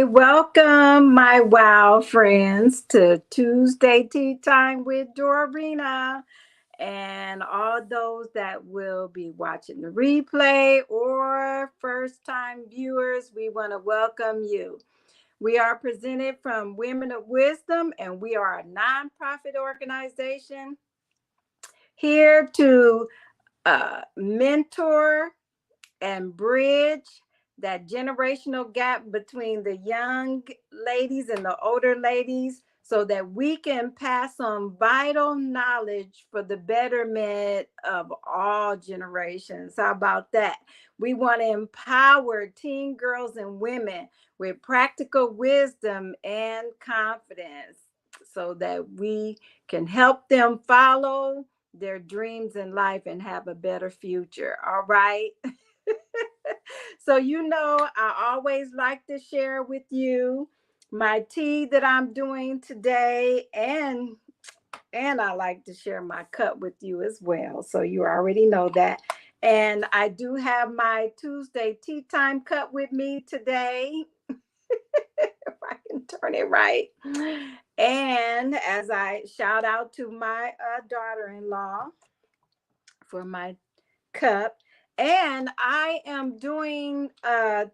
welcome my wow friends to Tuesday Tea Time with Dorina and all those that will be watching the replay or first time viewers. We want to welcome you. We are presented from Women of Wisdom, and we are a nonprofit organization here to mentor and bridge that generational gap between the young ladies and the older ladies so that we can pass on vital knowledge for the betterment of all generations. How about that? We want to empower teen girls and women with practical wisdom and confidence so that we can help them follow their dreams in life and have a better future. All right. So, I always like to share with you my tea that I'm doing today, and I like to share my cup with you as well. So you already know that. And I do have my Tuesday tea time cup with me today. If I can turn it right. And as I shout out to my daughter-in-law for my cup. And I am doing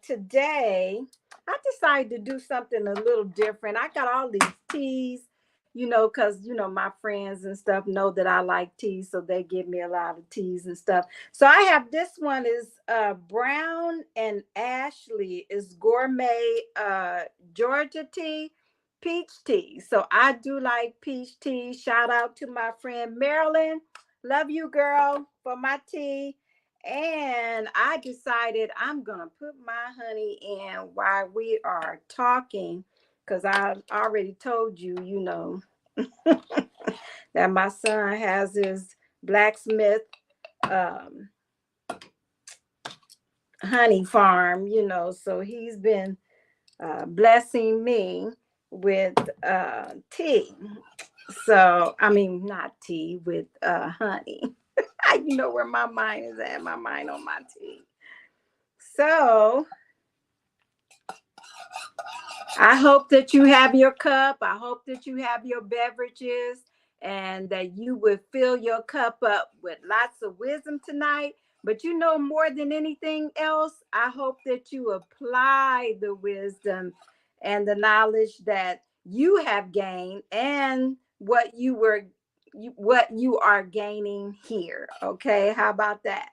today, I decided to do something a little different. I got all these teas, because my friends and stuff know that I like tea, so they give me a lot of teas and stuff. So I have this one is Brown and Ashley is gourmet Georgia tea, peach tea. So I do like peach tea. Shout out to my friend Marilyn. Love you, girl, for my tea. And I decided I'm going to put my honey in while we are talking because I already told you, that my son has his blacksmith um, honey farm, so he's been blessing me with tea. So, I mean, not tea, with honey. You know where my mind is at, my mind on my tea. So I hope that you have your cup. I hope that you have your beverages and that you would fill your cup up with lots of wisdom tonight. But more than anything else, I hope that you apply the wisdom and the knowledge that you have gained and what you are gaining here. Okay, how about that?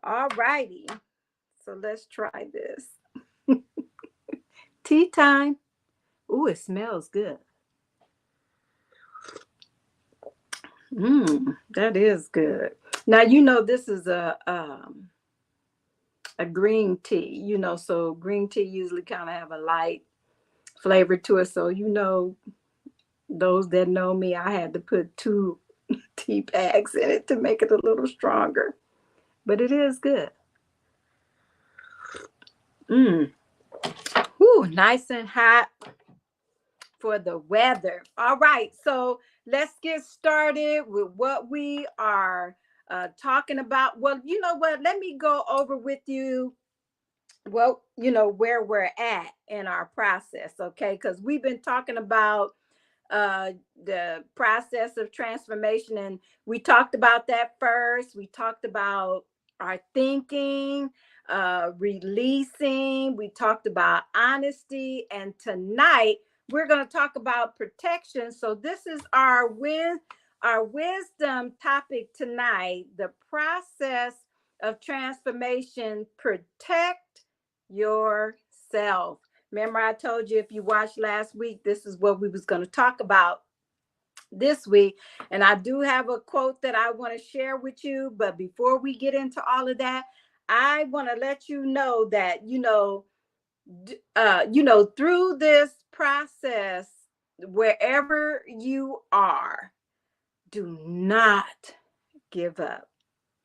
All righty. So let's try this. Tea time. Ooh, it smells good. That is good. Now this is a green tea. So green tea usually kind of have a light flavor to it. So those that know me, I had to put 2 tea bags in it to make it a little stronger. But it is good. Mmm. Ooh, nice and hot for the weather. All right, so let's get started with what we are talking about. Well, you know what? Let me go over with you. Well, where we're at in our process, okay? Because we've been talking about the process of transformation, and we talked about that first. We talked about our thinking, releasing. We talked about honesty, and tonight we're going to talk about protection. So this is our wisdom topic tonight: the process of transformation. Protect yourself. Remember, I told you if you watched last week, this is what we was going to talk about this week. And I do have a quote that I want to share with you. But before we get into all of that, I want to let you know that, through this process, wherever you are, do not give up.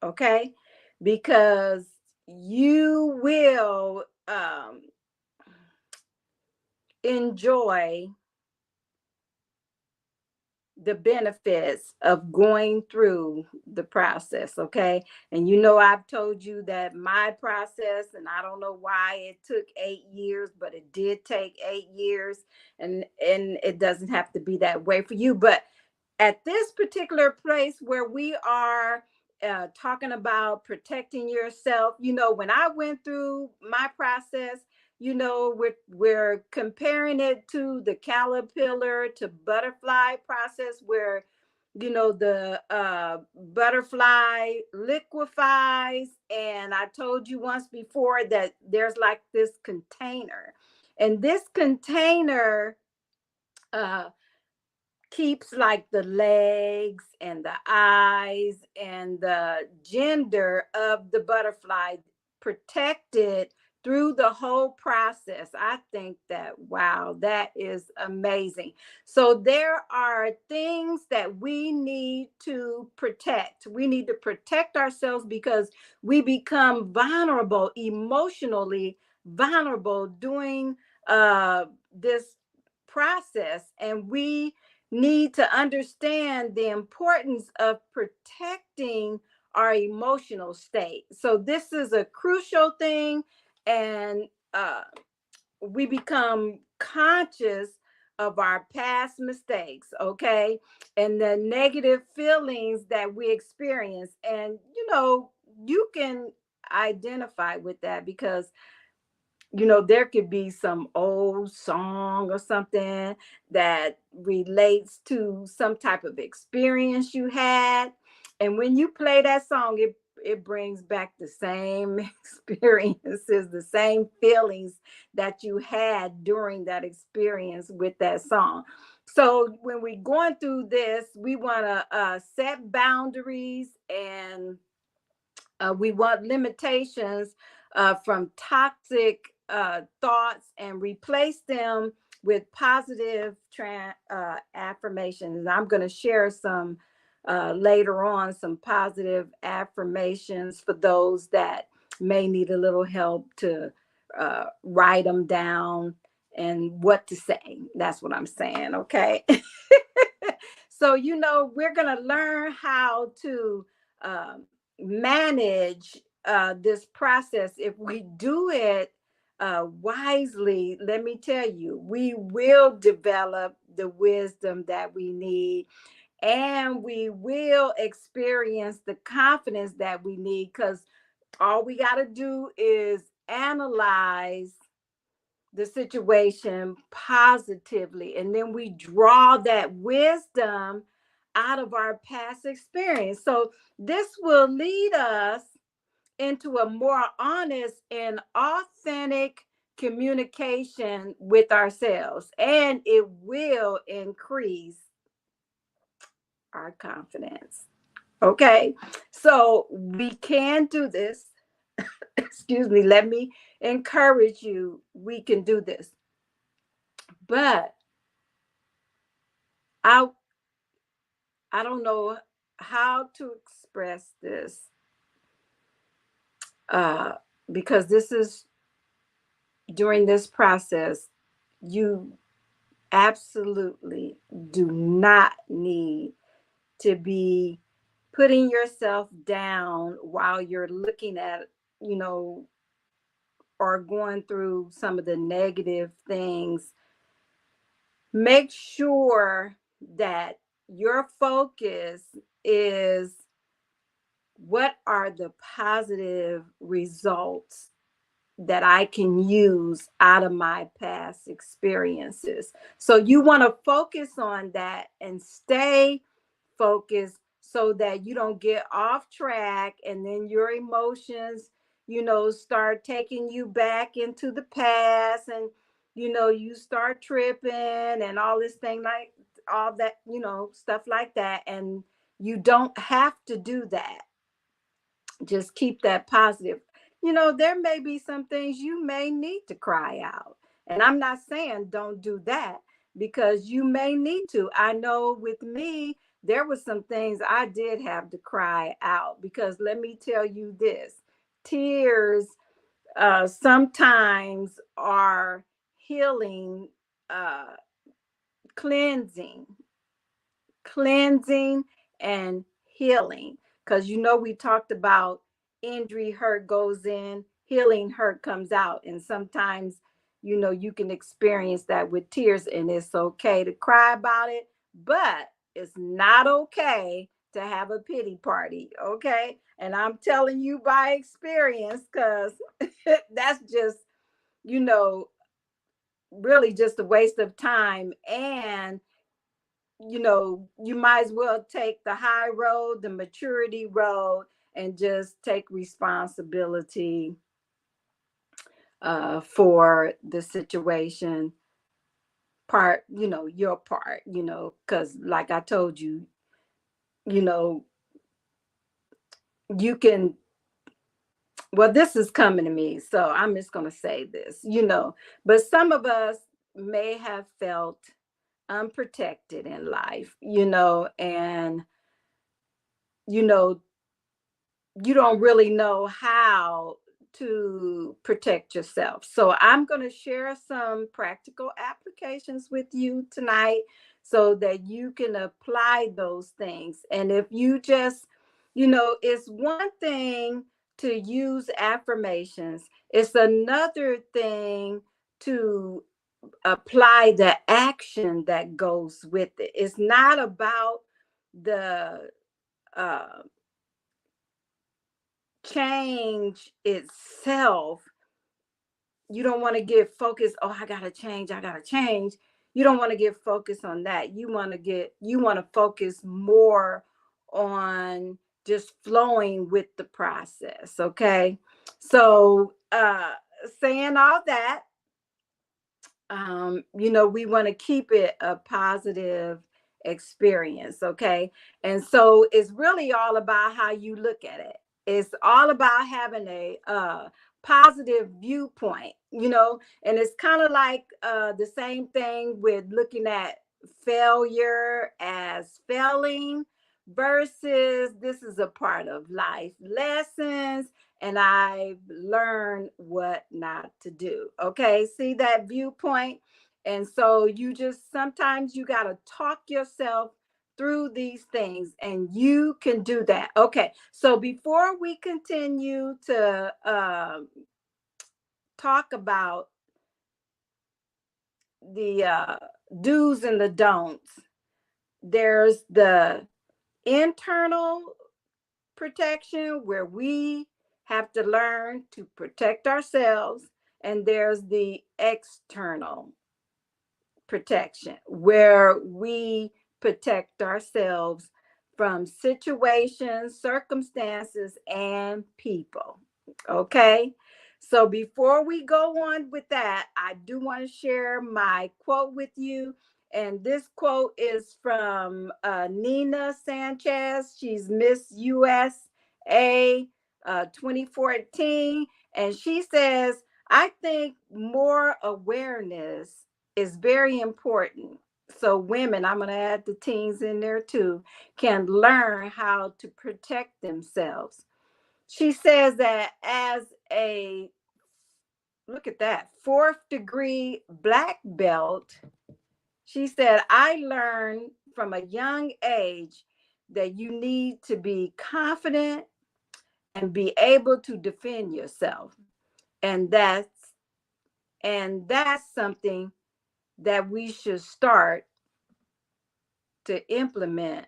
Okay? Because you will enjoy the benefits of going through the process, okay? And you know, I've told you that my process, and I don't know why it took 8 years, but it did take 8 years, and it doesn't have to be that way for you. But at this particular place where we are talking about protecting yourself, you know, when I went through my process, you know, we're comparing it to the caterpillar to butterfly process, where you know the butterfly liquefies. And I told you once before that there's like this container, and this container uh keeps like the legs and the eyes and the gender of the butterfly protected through the whole process. I think that, wow, that is amazing. So there are things that we need to protect. We need to protect ourselves because we become vulnerable, emotionally vulnerable during this process, and we need to understand the importance of protecting our emotional state. So this is a crucial thing, and we become conscious of our past mistakes, okay, and the negative feelings that we experience. And you know, you can identify with that because you know, there could be some old song or something that relates to some type of experience you had. And when you play that song, it brings back the same experiences, the same feelings that you had during that experience with that song. So when we're going through this, we want to set boundaries, and we want limitations from toxic thoughts, and replace them with positive affirmations. And I'm going to share some later on, some positive affirmations for those that may need a little help to write them down and what to say. That's what I'm saying. Okay. So, you know, we're going to learn how to manage this process. If we do it wisely, let me tell you, we will develop the wisdom that we need, and we will experience the confidence that we need, because all we got to do is analyze the situation positively, and then we draw that wisdom out of our past experience. So this will lead us into a more honest and authentic communication with ourselves, and it will increase our confidence. Okay, so we can do this. Excuse me, let me encourage you. We can do this. But I I don't know how to express this, uh, because this is during this process, you absolutely do not need to be putting yourself down while you're looking at, you know, or going through some of the negative things. Make sure that your focus is, what are the positive results that I can use out of my past experiences? So you want to focus on that and stay focused, so that you don't get off track, and then your emotions, you know, start taking you back into the past, and you know, you start tripping and all this thing, like all that, you know, stuff like that. And you don't have to do that. Just keep that positive. You know, there may be some things you may need to cry out. And I'm not saying don't do that, because you may need to. I know with me, there were some things I did have to cry out, because let me tell you this, tears sometimes are healing, uh, cleansing, cleansing and healing. Because we talked about injury, hurt goes in, healing, hurt comes out. And sometimes, you can experience that with tears, and it's okay to cry about it, but it's not okay to have a pity party. Okay. And I'm telling you by experience, because that's just, you know, really just a waste of time. And you might as well take the high road, the maturity road, and just take responsibility for the situation, your part, because like I told you, you know, you can, well, this is coming to me, so I'm just going to say this, but some of us may have felt unprotected in life, and, you know, you don't really know how to protect yourself. So I'm going to share some practical applications with you tonight so that you can apply those things. And if you just, it's one thing to use affirmations, it's another thing to apply the action that goes with it. It's not about the uh, change itself. You don't want to get focused, oh, I gotta change, I gotta change. You don't want to get focused on that. You want to focus more on just flowing with the process. Okay. So saying all that, we want to keep it a positive experience. Okay. And so it's really all about how you look at it. It's all about having a positive viewpoint, and it's kind of like the same thing with looking at failure as failing versus this is a part of life lessons, and I've learned what not to do. Okay, see that viewpoint? And so you just sometimes you got to talk yourself through these things, and you can do that. Okay, so before we continue to talk about the do's and the don'ts, there's the internal protection where we have to learn to protect ourselves, and there's the external protection where we protect ourselves from situations, circumstances, and people. Okay. So before we go on with that, I do want to share my quote with you. And this quote is from Nina Sanchez. She's Miss USA 2014. And she says, I think more awareness is very important. So women, I'm going to add the teens in there too, can learn how to protect themselves. She says that as a, look at that, fourth degree black belt, she said, I learned from a young age that you need to be confident and be able to defend yourself. And that's something that we should start to implement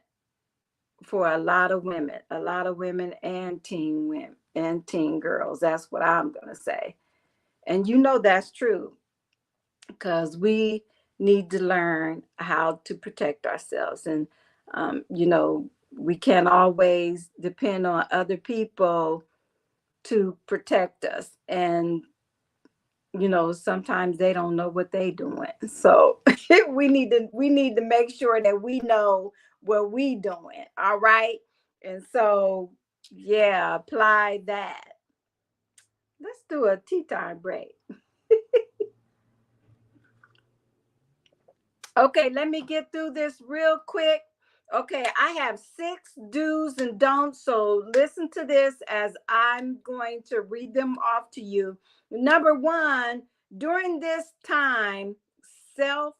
for a lot of women and teen women and teen girls. That's what I'm going to say. And that's true, because we need to learn how to protect ourselves. And, we can't always depend on other people to protect us. And sometimes they don't know what they doing. So we need to make sure that we know what we doing. All right. And so, yeah, apply that. Let's do a tea time break. Okay, let me get through this real quick. Okay, I have 6 do's and don'ts. So listen to this as I'm going to read them off to you. Number 1, during this time, self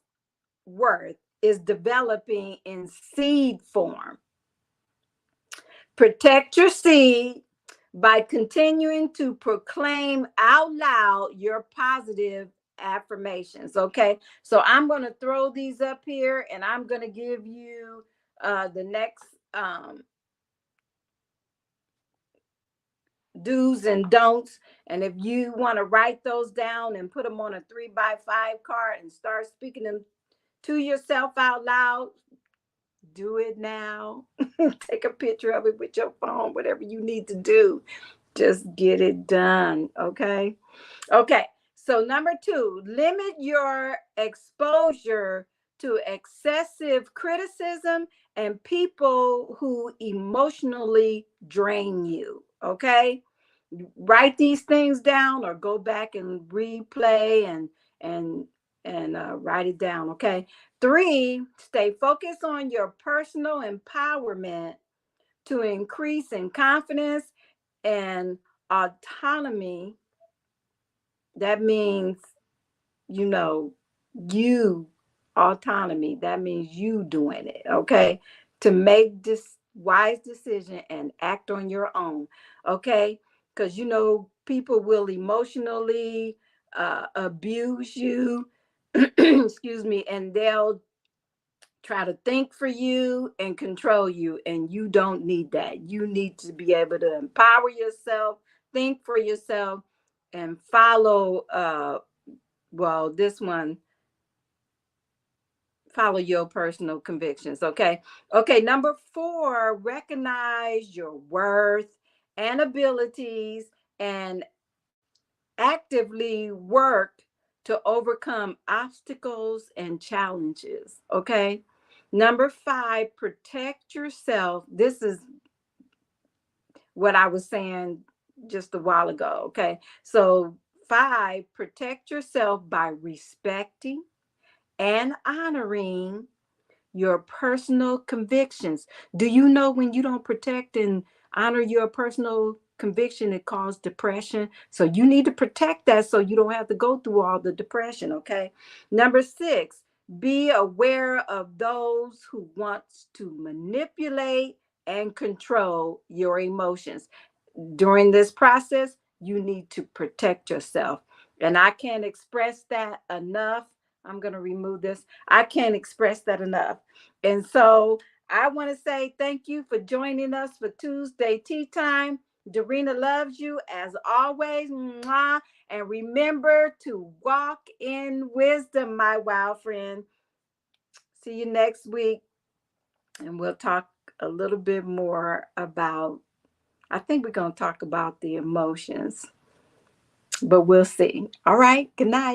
worth is developing in seed form. Protect your seed by continuing to proclaim out loud your positive affirmations. Okay, so I'm going to throw these up here and I'm going to give you the next do's and don'ts. And if you want to write those down and put them on a 3x5 card and start speaking them to yourself out loud, do it now. Take a picture of it with your phone, whatever you need to do. Just get it done. Okay. Okay. So, number 2, limit your exposure to excessive criticism and people who emotionally drain you. Okay. Write these things down or go back and replay and write it down. Okay. 3, stay focused on your personal empowerment to increase in confidence and autonomy. That means, you know, you autonomy. That means you doing it. Okay. To make this wise decision and act on your own. Okay. Because, people will emotionally abuse you. Excuse me. And they'll try to think for you and control you, and you don't need that. You need to be able to empower yourself, think for yourself, and follow this one, follow your personal convictions. Okay, number 4, recognize your worth and abilities and actively work to overcome obstacles and challenges. Okay. Number 5, protect yourself. This is what I was saying just a while ago. Okay. So, 5, protect yourself by respecting and honoring your personal convictions. Do you know when you don't protect and honor your personal conviction, it causes depression? So you need to protect that so you don't have to go through all the depression. Okay. Number 6, be aware of those who want to manipulate and control your emotions. During this process, you need to protect yourself. And I can't express that enough. I'm going to remove this. I can't express that enough. And so I want to say thank you for joining us for Tuesday Tea Time. Dorena loves you as always. Mwah. And remember to walk in wisdom, my wild friend. See you next week. And we'll talk a little bit more about, I think we're going to talk about the emotions, but we'll see. All right. Good night.